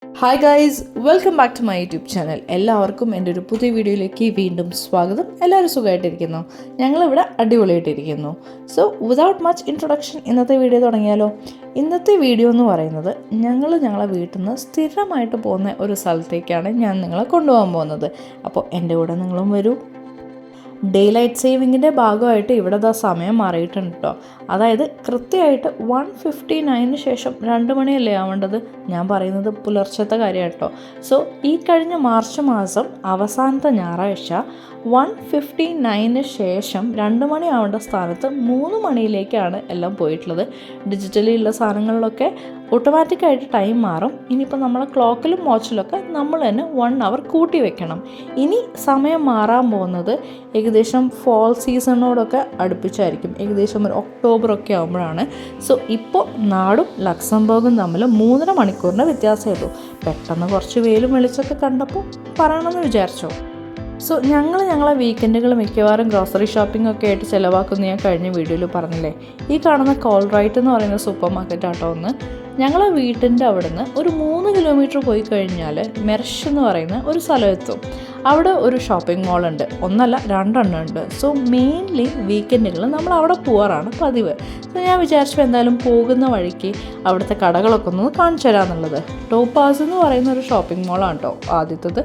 Hi guys, welcome back to my YouTube channel. എല്ലാവർക്കും എൻ്റെ ഒരു പുതിയ വീഡിയോയിലേക്ക് വീണ്ടും സ്വാഗതം. എല്ലാവരും സുഖമായിട്ടിരിക്കുന്നു, ഞങ്ങളിവിടെ അടിപൊളിയായിട്ടിരിക്കുന്നു. സോ വിതൗട്ട് മച്ച് ഇൻട്രൊഡക്ഷൻ ഇന്നത്തെ വീഡിയോ തുടങ്ങിയാലോ. ഇന്നത്തെ വീഡിയോ എന്ന് പറയുന്നത് ഞങ്ങളെ വീട്ടിൽ നിന്ന് സ്ഥിരമായിട്ട് പോകുന്ന ഒരു സ്ഥലത്തേക്കാണ് ഞാൻ നിങ്ങളെ കൊണ്ടുപോകാൻ പോകുന്നത്. അപ്പോൾ എൻ്റെ കൂടെ നിങ്ങളും വരൂ. ഡേ ലൈറ്റ് സേവിങ്ങിൻ്റെ ഭാഗമായിട്ട് ഇവിടെ സമയം മാറിയിട്ടുണ്ട് കേട്ടോ. അതായത് കൃത്യമായിട്ട് 1:59 ശേഷം 2 മണിയല്ലേ ആവേണ്ടത്. ഞാൻ പറയുന്നത് പുലർച്ചത്തെ കാര്യം കേട്ടോ. സോ ഈ കഴിഞ്ഞ മാർച്ച് മാസം അവസാനത്തെ ഞായറാഴ്ച 1:59 ശേഷം 2 മണി ആവേണ്ട സ്ഥാനത്ത് 3 മണിയിലേക്കാണ് എല്ലാം പോയിട്ടുള്ളത്. ഡിജിറ്റലി ഉള്ള സാധനങ്ങളിലൊക്കെ ഓട്ടോമാറ്റിക്കായിട്ട് ടൈം മാറും. ഇനിയിപ്പോൾ നമ്മളെ ക്ലോക്കിലും വാച്ചിലൊക്കെ നമ്മൾ തന്നെ 1 അവർ കൂട്ടി വെക്കണം. ഇനി സമയം മാറാൻ പോകുന്നത് ഏകദേശം ഫോൾ സീസണോടൊക്കെ അടുപ്പിച്ചായിരിക്കും, ഏകദേശം ഒരു ഒക്ടോബറൊക്കെ ആകുമ്പോഴാണ്. സോ ഇപ്പോൾ നാടും ലക്സംബർഗും തമ്മിൽ 3.5 മണിക്കൂറിൻ്റെ വ്യത്യാസമുള്ളൂ. പെട്ടെന്ന് കുറച്ച് വെയിലും വെളിച്ചമൊക്കെ കണ്ടപ്പോൾ പറയണമെന്ന് വിചാരിച്ചോ. സോ ഞങ്ങളെ വീക്കെൻഡുകൾ മിക്കവാറും ഗ്രോസറി ഷോപ്പിംഗ് ഒക്കെ ആയിട്ട് ചിലവാക്കുന്ന ഞാൻ കഴിഞ്ഞ വീഡിയോയിൽ പറഞ്ഞില്ലേ. ഈ കാണുന്ന കോൾറൈറ്റ് എന്ന് പറയുന്ന സൂപ്പർ മാർക്കറ്റ് ആട്ടോ ഒന്ന്. ഞങ്ങളെ വീട്ടിൻ്റെ അവിടുന്ന് ഒരു 3 കിലോമീറ്റർ പോയി കഴിഞ്ഞാൽ മെർഷ് എന്ന് പറയുന്ന ഒരു സ്ഥലം എത്തും. അവിടെ ഒരു ഷോപ്പിംഗ് മോൾ ഉണ്ട്, ഒന്നല്ല 2 എണ്ണം ഉണ്ട്. സോ മെയിൻലി വീക്കെൻഡുകൾ നമ്മൾ അവിടെ പോകാറാണ് പതിവ്. സോ ഞാൻ വിചാരിച്ചു എന്തായാലും പോകുന്ന വഴിക്ക് അവിടുത്തെ കടകളൊക്കെ ഒന്ന് കാണിച്ചു തരാമെന്നുള്ളത്. ടോപ്പാസ് എന്ന് പറയുന്ന ഒരു ഷോപ്പിംഗ് മോളാണ് കേട്ടോ ആദ്യത്തേത്.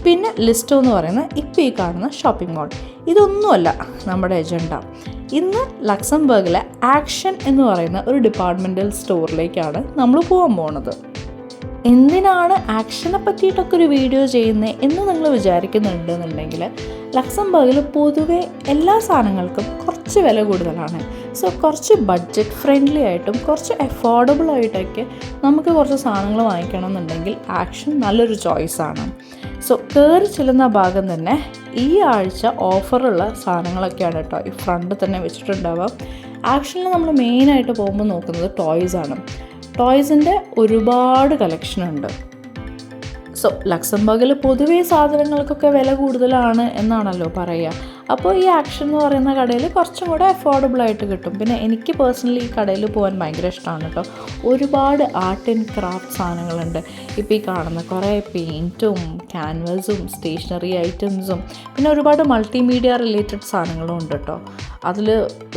പിന്നെ ലിസ്റ്റോ എന്ന് പറയുന്ന ഇപ്പോൾ ഈ കാണുന്ന ഷോപ്പിംഗ് മോൾ. ഇതൊന്നുമല്ല നമ്മുടെ അജണ്ട. ഇന്ന് ലക്സംബർഗിലെ ആക്ഷൻ എന്ന് പറയുന്ന ഒരു ഡിപ്പാർട്ട്മെൻ്റൽ സ്റ്റോറിലേക്കാണ് നമ്മൾ പോകാൻ പോകുന്നത്. എന്തിനാണ് ആക്ഷനെ പറ്റിയിട്ടൊക്കെ ഒരു വീഡിയോ ചെയ്യുന്നത് എന്ന് നിങ്ങൾ വിചാരിക്കുന്നുണ്ടെന്നുണ്ടെങ്കിൽ, ലക്സംബർഗിൽ പൊതുവെ എല്ലാ സാധനങ്ങൾക്കും കുറച്ച് വില കൂടുതലാണ്. സോ കുറച്ച് ബഡ്ജറ്റ് ഫ്രണ്ട്ലി ആയിട്ടും കുറച്ച് അഫോർഡബിൾ ആയിട്ടൊക്കെ നമുക്ക് കുറച്ച് സാധനങ്ങൾ വാങ്ങിക്കണം എന്നുണ്ടെങ്കിൽ ആക്ഷൻ നല്ലൊരു ചോയ്സാണ്. സോ കയറി ചെല്ലുന്ന ഭാഗം തന്നെ ഈ ആഴ്ച ഓഫറുള്ള സാധനങ്ങളൊക്കെയാണ് കേട്ടോ ഈ ഫ്രണ്ട് തന്നെ വെച്ചിട്ടുണ്ടാവുക. ആക്ഷനിൽ നമ്മൾ മെയിനായിട്ട് പോകുമ്പോൾ നോക്കുന്നത് ടോയ്സാണ്. ടോയ്സിൻ്റെ ഒരുപാട് കളക്ഷനുണ്ട്. സോ ലക്സംബർഗിൽ പൊതുവേ സാധനങ്ങൾക്കൊക്കെ വില കൂടുതലാണ് എന്നാണല്ലോ പറയുക. അപ്പോൾ ഈ ആക്ഷൻ എന്ന് പറയുന്ന കടയിൽ കുറച്ചും കൂടെ അഫോർഡബിളായിട്ട് കിട്ടും. പിന്നെ എനിക്ക് പേഴ്സണലി ഈ കടയിൽ പോകാൻ ഭയങ്കര ഇഷ്ടമാണ് കേട്ടോ. ഒരുപാട് ആർട്ട് ആൻഡ് ക്രാഫ്റ്റ് സാധനങ്ങളുണ്ട്. ഇപ്പോൾ ഈ കാണുന്ന കുറേ പെയിൻറ്റും ക്യാൻവസും സ്റ്റേഷനറി ഐറ്റംസും പിന്നെ ഒരുപാട് മൾട്ടിമീഡിയ റിലേറ്റഡ് സാധനങ്ങളും ഉണ്ട് കേട്ടോ. അതിൽ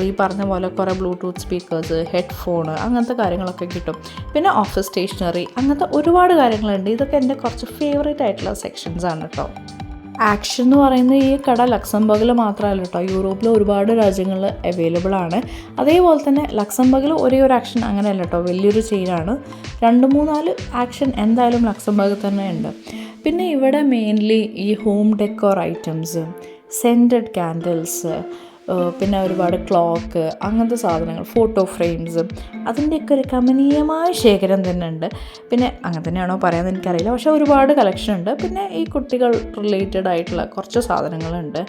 ഈ പറഞ്ഞ പോലെ കുറേ ബ്ലൂടൂത്ത് സ്പീക്കേഴ്സ്, ഹെഡ്ഫോണ്, അങ്ങനത്തെ കാര്യങ്ങളൊക്കെ കിട്ടും. പിന്നെ ഓഫീസ് സ്റ്റേഷനറി, അങ്ങനത്തെ ഒരുപാട് കാര്യങ്ങളുണ്ട്. ഇതൊക്കെ എൻ്റെ കുറച്ച് ഫേവറേറ്റ് ആയിട്ടുള്ള സെക്ഷൻസാണ് കേട്ടോ. ആക്ഷൻ എന്ന് പറയുന്ന ഈ കട ലക്സംബർഗിൽ മാത്രമല്ല കേട്ടോ, യൂറോപ്പിലെ ഒരുപാട് രാജ്യങ്ങളിൽ അവൈലബിൾ ആണ്. അതേപോലെ തന്നെ ലക്സംബർഗിൽ ഒരേ ഒരു ആക്ഷൻ അങ്ങനെയല്ല കേട്ടോ, വലിയൊരു ചെയിനാണ്. 2-3-4 ആക്ഷൻ എന്തായാലും ലക്സംബർഗിൽ തന്നെ ഉണ്ട്. പിന്നെ ഇവിടെ മെയിൻലി ഈ home decor items, scented candles, പിന്നെ ഒരുപാട് ക്ലോക്ക്, അങ്ങനത്തെ സാധനങ്ങൾ, ഫോട്ടോ ഫ്രെയിംസ്, അതിൻ്റെയൊക്കെ ഒരു കമനീയമായ ശേഖരം തന്നെ ഉണ്ട്. പിന്നെ അങ്ങനെ തന്നെയാണോ പറയാമെന്ന് എനിക്കറിയില്ല, പക്ഷേ ഒരുപാട് കളക്ഷൻ ഉണ്ട്. പിന്നെ ഈ കുട്ടികൾ റിലേറ്റഡ് ആയിട്ടുള്ള കുറച്ച് സാധനങ്ങളുണ്ട്.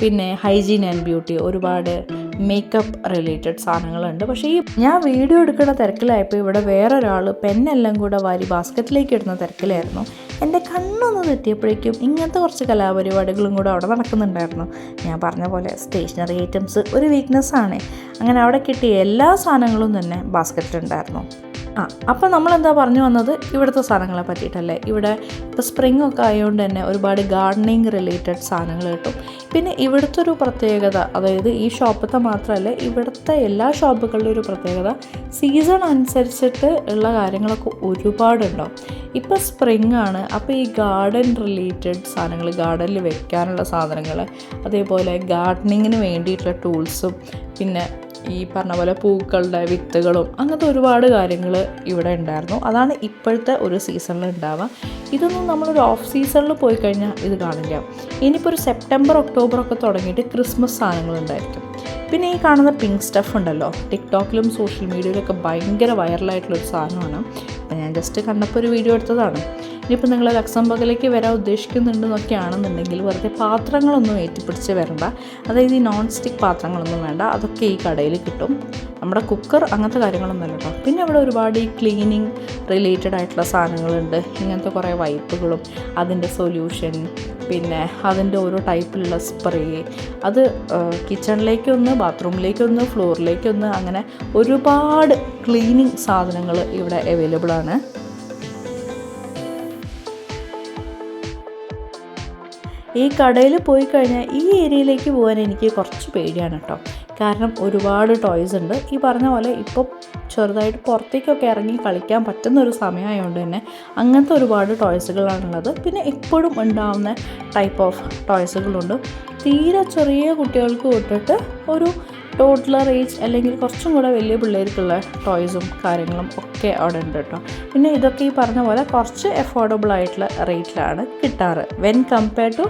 പിന്നെ ഹൈജീൻ ആൻഡ് ബ്യൂട്ടി, ഒരുപാട് മേക്കപ്പ് റിലേറ്റഡ് സാധനങ്ങളുണ്ട്. പക്ഷേ ഈ ഞാൻ വീഡിയോ എടുക്കുന്ന തിരക്കിലായപ്പോൾ ഇവിടെ വേറൊരാൾ പെന്നെല്ലാം കൂടെ വാരി ബാസ്ക്കറ്റിലേക്ക് ഇടുന്ന തിരക്കിലായിരുന്നു. എൻ്റെ കണ്ണൊന്ന് തെറ്റിയപ്പോഴേക്കും ഇങ്ങനത്തെ കുറച്ച് കലാപരിപാടികളും കൂടെ അവിടെ നടക്കുന്നുണ്ടായിരുന്നു. ഞാൻ പറഞ്ഞ പോലെ സ്റ്റേഷനറി ഐറ്റംസ് ഒരു വീക്ക്നെസ്സാണ്. അങ്ങനെ അവിടെ കിട്ടിയ എല്ലാ സാധനങ്ങളും തന്നെ ബാസ്ക്കറ്റിലുണ്ടായിരുന്നു. അപ്പോൾ നമ്മളെന്താ പറഞ്ഞു വന്നത്, ഇവിടുത്തെ സാധനങ്ങളെ പറ്റിയിട്ടല്ലേ. ഇവിടെ ഇപ്പോൾ സ്പ്രിംഗ് ഒക്കെ ആയതുകൊണ്ട് തന്നെ ഒരുപാട് ഗാർഡനിങ് റിലേറ്റഡ് സാധനങ്ങൾ കിട്ടും. പിന്നെ ഇവിടുത്തെ ഒരു പ്രത്യേകത, അതായത് ഈ ഷോപ്പത്തെ മാത്രമല്ല ഇവിടുത്തെ എല്ലാ ഷോപ്പുകളുടെ ഒരു പ്രത്യേകത, സീസൺ അനുസരിച്ചിട്ട് ഉള്ള കാര്യങ്ങളൊക്കെ ഒരുപാടുണ്ടാവും. ഇപ്പോൾ സ്പ്രിംഗ് ആണ്, അപ്പോൾ ഈ ഗാർഡൻ റിലേറ്റഡ് സാധനങ്ങൾ, ഗാർഡനിൽ വെക്കാനുള്ള സാധനങ്ങൾ, അതേപോലെ ഗാർഡനിങ്ങിന് വേണ്ടിയിട്ടുള്ള ടൂൾസും, പിന്നെ ഈ പറഞ്ഞ പോലെ പൂക്കളുടെ വിത്തുകളും, അങ്ങനത്തെ ഒരുപാട് കാര്യങ്ങൾ ഇവിടെ ഉണ്ടായിരുന്നു. അതാണ് ഇപ്പോഴത്തെ ഒരു സീസണിൽ ഉണ്ടാവുക. ഇതൊന്നും നമ്മളൊരു ഓഫ് സീസണിൽ പോയി കഴിഞ്ഞാൽ ഇത് കാണില്ല. ഇനിയിപ്പോൾ ഒരു സെപ്റ്റംബർ ഒക്ടോബറൊക്കെ തുടങ്ങിയിട്ട് ക്രിസ്മസ് സാധനങ്ങളുണ്ടായിരിക്കും. പിന്നെ ഈ കാണുന്ന പിങ്ക് സ്റ്റഫ് ഉണ്ടല്ലോ, ടിക്ടോക്കിലും സോഷ്യൽ മീഡിയയിലൊക്കെ ഭയങ്കര വൈറലായിട്ടുള്ളൊരു സാധനമാണ്. അപ്പോൾ ഞാൻ ജസ്റ്റ് കണ്ടപ്പോൾ ഒരു വീഡിയോ എടുത്തതാണ്. ഇനിയിപ്പോൾ നിങ്ങൾ ലക്സംബർഗിലേക്ക് വരാൻ ഉദ്ദേശിക്കുന്നുണ്ടെന്നൊക്കെ ആണെന്നുണ്ടെങ്കിൽ വെറുതെ പാത്രങ്ങളൊന്നും ഏറ്റിപ്പിടിച്ച് വരണ്ട. അതായത് ഈ നോൺ സ്റ്റിക്ക് പാത്രങ്ങളൊന്നും വേണ്ട, അതൊക്കെ ഈ കടയിൽ കിട്ടും. നമ്മുടെ കുക്കർ അങ്ങനത്തെ കാര്യങ്ങളൊന്നും അല്ല കേട്ടോ. പിന്നെ ഇവിടെ ഒരുപാട് ഈ ക്ലീനിങ് റിലേറ്റഡ് ആയിട്ടുള്ള സാധനങ്ങളുണ്ട്. ഇങ്ങനത്തെ കുറേ വൈപ്പുകളും അതിൻ്റെ സൊല്യൂഷൻ, പിന്നെ അതിൻ്റെ ഓരോ ടൈപ്പിലുള്ള സ്പ്രേ, അത് കിച്ചണിലേക്കൊന്ന്, ബാത്റൂമിലേക്കൊന്ന്, ഫ്ലോറിലേക്കൊന്ന്, അങ്ങനെ ഒരുപാട് ക്ലീനിങ് സാധനങ്ങൾ ഇവിടെ അവൈലബിൾ ആണ്. ഈ കടയിൽ പോയി കഴിഞ്ഞാൽ ഈ ഏരിയയിലേക്ക് പോകാൻ എനിക്ക് കുറച്ച് പേടിയാണ് കേട്ടോ. കാരണം ഒരുപാട് ടോയ്സ് ഉണ്ട്. ഈ പറഞ്ഞ പോലെ ഇപ്പോൾ ചെറുതായിട്ട് പുറത്തേക്കൊക്കെ ഇറങ്ങി കളിക്കാൻ പറ്റുന്ന ഒരു സമയമായതുകൊണ്ട് തന്നെ അങ്ങനത്തെ ഒരുപാട് ടോയ്സുകളാണുള്ളത്. പിന്നെ എപ്പോഴും ഉണ്ടാകുന്ന ടൈപ്പ് ഓഫ് ടോയ്സുകളുണ്ട്. തീരെ ചെറിയ കുട്ടികൾക്ക് തൊട്ടിട്ട് ഒരു ടോഡ്ലർ ഏജ് അല്ലെങ്കിൽ കുറച്ചും കൂടെ വലിയ പിള്ളേർക്കുള്ള ടോയ്സും കാര്യങ്ങളും ഒക്കെ അവിടെ ഉണ്ട് കേട്ടോ. പിന്നെ ഇതൊക്കെ ഈ പറഞ്ഞ പോലെ കുറച്ച് അഫോർഡബിൾ ആയിട്ടുള്ള റേറ്റിലാണ് കിട്ടാറ് when compared to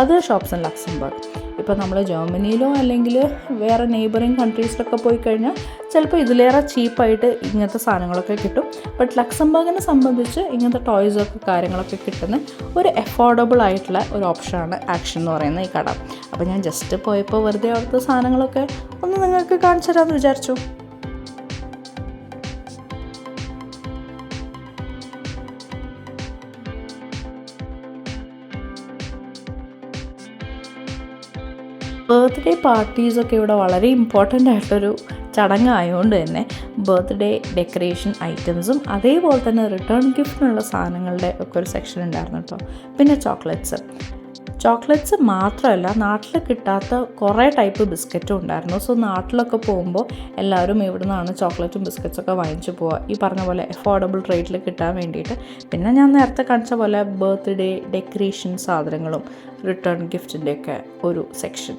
other shops in Luxembourg. ഇപ്പോൾ നമ്മൾ ജർമ്മനിയിലോ അല്ലെങ്കിൽ വേറെ നെയ്ബറിങ് കൺട്രീസിലൊക്കെ പോയി കഴിഞ്ഞാൽ ചിലപ്പോൾ ഇതിലേറെ ചീപ്പായിട്ട് ഇങ്ങനത്തെ സാധനങ്ങളൊക്കെ കിട്ടും. ബട്ട് ലക്സംബർഗിനെ സംബന്ധിച്ച് ഇങ്ങനത്തെ ടോയ്സൊക്കെ കാര്യങ്ങളൊക്കെ കിട്ടുന്ന ഒരു അഫോർഡബിൾ ആയിട്ടുള്ള ഒരു ഓപ്ഷനാണ് ആക്ഷൻ എന്ന് പറയുന്ന ഈ കട. അപ്പോൾ ഞാൻ ജസ്റ്റ് പോയപ്പോൾ വെറുതെ അവിടുത്തെ സാധനങ്ങളൊക്കെ ഒന്ന് നിങ്ങൾക്ക് കാണിച്ചു തരാമെന്ന് വിചാരിച്ചു. ബർത്ത്ഡേ പാർട്ടീസൊക്കെ ഇവിടെ വളരെ ഇമ്പോർട്ടൻ്റ് ആയിട്ടൊരു ചടങ്ങായതുകൊണ്ട് തന്നെ ബർത്ത്ഡേ ഡെക്കറേഷൻ ഐറ്റംസും അതേപോലെ തന്നെ റിട്ടേൺ ഗിഫ്റ്റിനുള്ള സാധനങ്ങളുടെ ഒക്കെ ഒരു സെക്ഷൻ ഉണ്ടായിരുന്നു കേട്ടോ. പിന്നെ ചോക്ലേറ്റ്സ് മാത്രമല്ല, നാട്ടിൽ കിട്ടാത്ത കുറേ ടൈപ്പ് ബിസ്ക്കറ്റും ഉണ്ടായിരുന്നു. സോ നാട്ടിലൊക്കെ പോകുമ്പോൾ എല്ലാവരും ഇവിടെ നിന്നാണ് ചോക്ലേറ്റും ബിസ്ക്കറ്റ്സൊക്കെ വാങ്ങിച്ചു പോവുക, ഈ പറഞ്ഞ പോലെ അഫോർഡബിൾ റേറ്റിൽ കിട്ടാൻ വേണ്ടിയിട്ട്. പിന്നെ ഞാൻ നേരത്തെ കാണിച്ച പോലെ ബർത്ത്ഡേ ഡെക്കറേഷൻ സാധനങ്ങളും റിട്ടേൺ ഗിഫ്റ്റിൻ്റെയൊക്കെ ഒരു സെക്ഷൻ.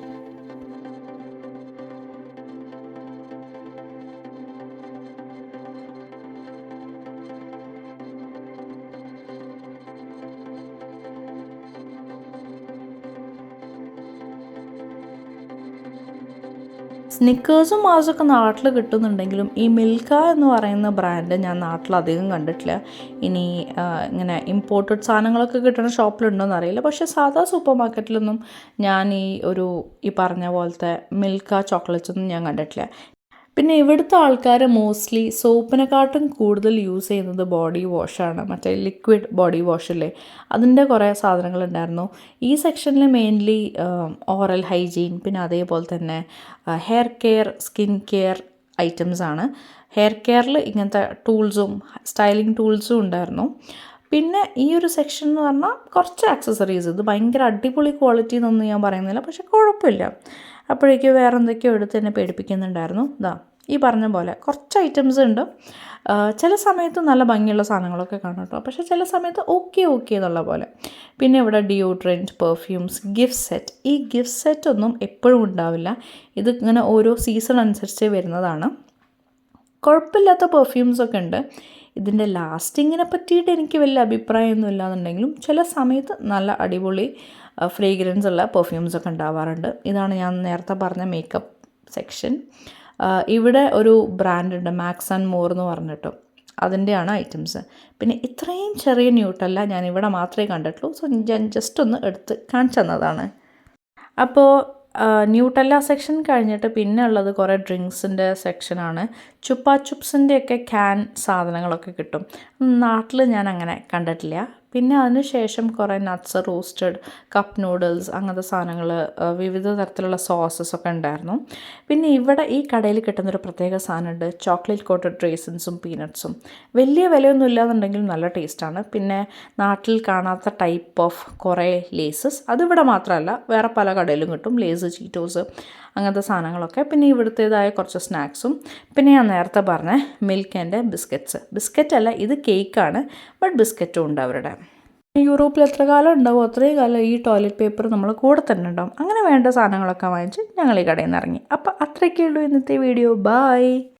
സ്നിക്കേഴ്സും മാസൊക്കെ നാട്ടിൽ കിട്ടുന്നുണ്ടെങ്കിലും ഈ മിൽക്ക എന്ന് പറയുന്ന ബ്രാൻഡ് ഞാൻ നാട്ടിലധികം കണ്ടിട്ടില്ല. ഇനി ഇങ്ങനെ ഇമ്പോർട്ടഡ് സാധനങ്ങളൊക്കെ കിട്ടുന്ന ഷോപ്പിലുണ്ടോയെന്ന് അറിയില്ല. പക്ഷേ സാധാ സൂപ്പർ മാർക്കറ്റിലൊന്നും ഞാൻ ഈ പറഞ്ഞ പോലത്തെ മിൽക്ക ചോക്ലേറ്റ്സ് ഒന്നും ഞാൻ കണ്ടിട്ടില്ല. പിന്നെ ഇവിടുത്തെ ആൾക്കാർ മോസ്റ്റ്ലി സോപ്പിനെക്കാട്ടും കൂടുതൽ യൂസ് ചെയ്യുന്നത് ബോഡി വാഷാണ്. മറ്റേ ലിക്വിഡ് ബോഡി വാഷല്ലേ, അതിൻ്റെ കുറേ സാധനങ്ങളുണ്ടായിരുന്നു. ഈ സെക്ഷനിൽ മെയിൻലി ഓറൽ ഹൈജീൻ, പിന്നെ അതേപോലെ തന്നെ ഹെയർ കെയർ, സ്കിൻ കെയർ ഐറ്റംസാണ്. ഹെയർ കെയറിൽ ഇങ്ങനത്തെ ടൂൾസും സ്റ്റൈലിംഗ് ടൂൾസും ഉണ്ടായിരുന്നു. പിന്നെ ഈ ഒരു സെക്ഷൻ എന്ന് പറഞ്ഞാൽ കുറച്ച് ആക്സസറീസ്. ഇത് ഭയങ്കര അടിപൊളി ക്വാളിറ്റി എന്നൊന്നും ഞാൻ പറയുന്നില്ല, പക്ഷെ കുഴപ്പമില്ല. അപ്പോഴേക്കും വേറെ എന്തൊക്കെയോ എടുത്ത് എന്നെ പേടിപ്പിക്കുന്നുണ്ടായിരുന്നു. ഈ പറഞ്ഞ പോലെ കുറച്ച് ഐറ്റംസ് ഉണ്ട്. ചില സമയത്ത് നല്ല ഭംഗിയുള്ള സാധനങ്ങളൊക്കെ കാണും കേട്ടോ, പക്ഷേ ചില സമയത്ത് ഓക്കെ എന്നുള്ള പോലെ. പിന്നെ ഇവിടെ ഡിയോഡ്രൻറ്റ്, പെർഫ്യൂംസ്, ഗിഫ്റ്റ് സെറ്റ്. ഈ ഗിഫ്റ്റ് സെറ്റ് ഒന്നും എപ്പോഴും ഉണ്ടാവില്ല. ഇത് ഇങ്ങനെ ഓരോ സീസൺ അനുസരിച്ച് വരുന്നതാണ്. കുഴപ്പമില്ലാത്ത പെർഫ്യൂംസൊക്കെ ഉണ്ട്. ഇതിൻ്റെ ലാസ്റ്റിങ്ങിനെ പറ്റിയിട്ട് എനിക്ക് വലിയ അഭിപ്രായമൊന്നും ഇല്ലാന്നുണ്ടെങ്കിലും ചില സമയത്ത് നല്ല അടിപൊളി ഫ്രേഗ്രൻസ് ഉള്ള പെർഫ്യൂംസൊക്കെ ഉണ്ടാവാറുണ്ട്. ഇതാണ് ഞാൻ നേരത്തെ പറഞ്ഞ മേക്കപ്പ് സെക്ഷൻ. ഇവിടെ ഒരു ബ്രാൻഡ് ഉണ്ട്, മാക്സ് ആൻഡ് മോർ എന്ന് പറഞ്ഞിട്ടും, അതിൻ്റെയാണ് ഐറ്റംസ്. പിന്നെ ഇത്രയും ചെറിയ ന്യൂട്ടല്ല ഞാൻ ഇവിടെ മാത്രമേ കണ്ടിട്ടുള്ളൂ. സോ ഞാൻ ജസ്റ്റ് ഒന്ന് എടുത്ത് കാണിച്ചു തന്നതാണ്. അപ്പോൾ ന്യൂട്ടല്ല സെക്ഷൻ കഴിഞ്ഞിട്ട് പിന്നെ ഉള്ളത് കുറേ ഡ്രിങ്ക്സിൻ്റെ സെക്ഷനാണ്. ചുപ്പാ ചുപ്സിൻ്റെയൊക്കെ ക്യാൻ സാധനങ്ങളൊക്കെ കിട്ടും. നാട്ടിൽ ഞാൻ അങ്ങനെ കണ്ടിട്ടില്ല. പിന്നെ അതിന് ശേഷം കുറേ നട്ട്സ്, റോസ്റ്റഡ് കപ്പ് നൂഡിൽസ്, അങ്ങനത്തെ സാധനങ്ങൾ, വിവിധ തരത്തിലുള്ള സോസസൊക്കെ ഉണ്ടായിരുന്നു. പിന്നെ ഇവിടെ ഈ കടയിൽ കിട്ടുന്നൊരു പ്രത്യേക സാധനമുണ്ട്, ചോക്ലേറ്റ് കോട്ടഡ് റേസിൻസും പീനട്ട്സും. വലിയ വിലയൊന്നും ഇല്ലാന്നുണ്ടെങ്കിലും നല്ല ടേസ്റ്റാണ്. പിന്നെ നാട്ടിൽ കാണാത്ത ടൈപ്പ് ഓഫ് കുറേ ലേസസ്, അതിവിടെ മാത്രമല്ല വേറെ പല കടയിലും കിട്ടും, ലേസ്, ചീറ്റോസ്, അങ്ങനത്തെ സാധനങ്ങളൊക്കെ. പിന്നെ ഇവിടുത്തേതായ കുറച്ച് സ്നാക്സും. പിന്നെ ഞാൻ നേരത്തെ പറഞ്ഞ മിൽക്ക് ആൻഡ് ബിസ്ക്കറ്റ് അല്ല, ഇത് കേക്കാണ്, ബട്ട് ബിസ്ക്കറ്റും ഉണ്ട് അവരുടെ. യൂറോപ്പിൽ എത്ര കാലം ഉണ്ടാവും അത്രയും കാലം ഈ ടോയ്ലറ്റ് പേപ്പർ നമ്മൾ കൂടെ തന്നെ ഉണ്ടാവും. അങ്ങനെ വേണ്ട സാധനങ്ങളൊക്കെ വാങ്ങിച്ച് ഞങ്ങൾ ഈ കടയിൽ നിന്ന് ഇറങ്ങി. അപ്പോൾ അത്രയൊക്കെ ഉള്ളൂ ഇന്നത്തെ വീഡിയോ. ബൈ.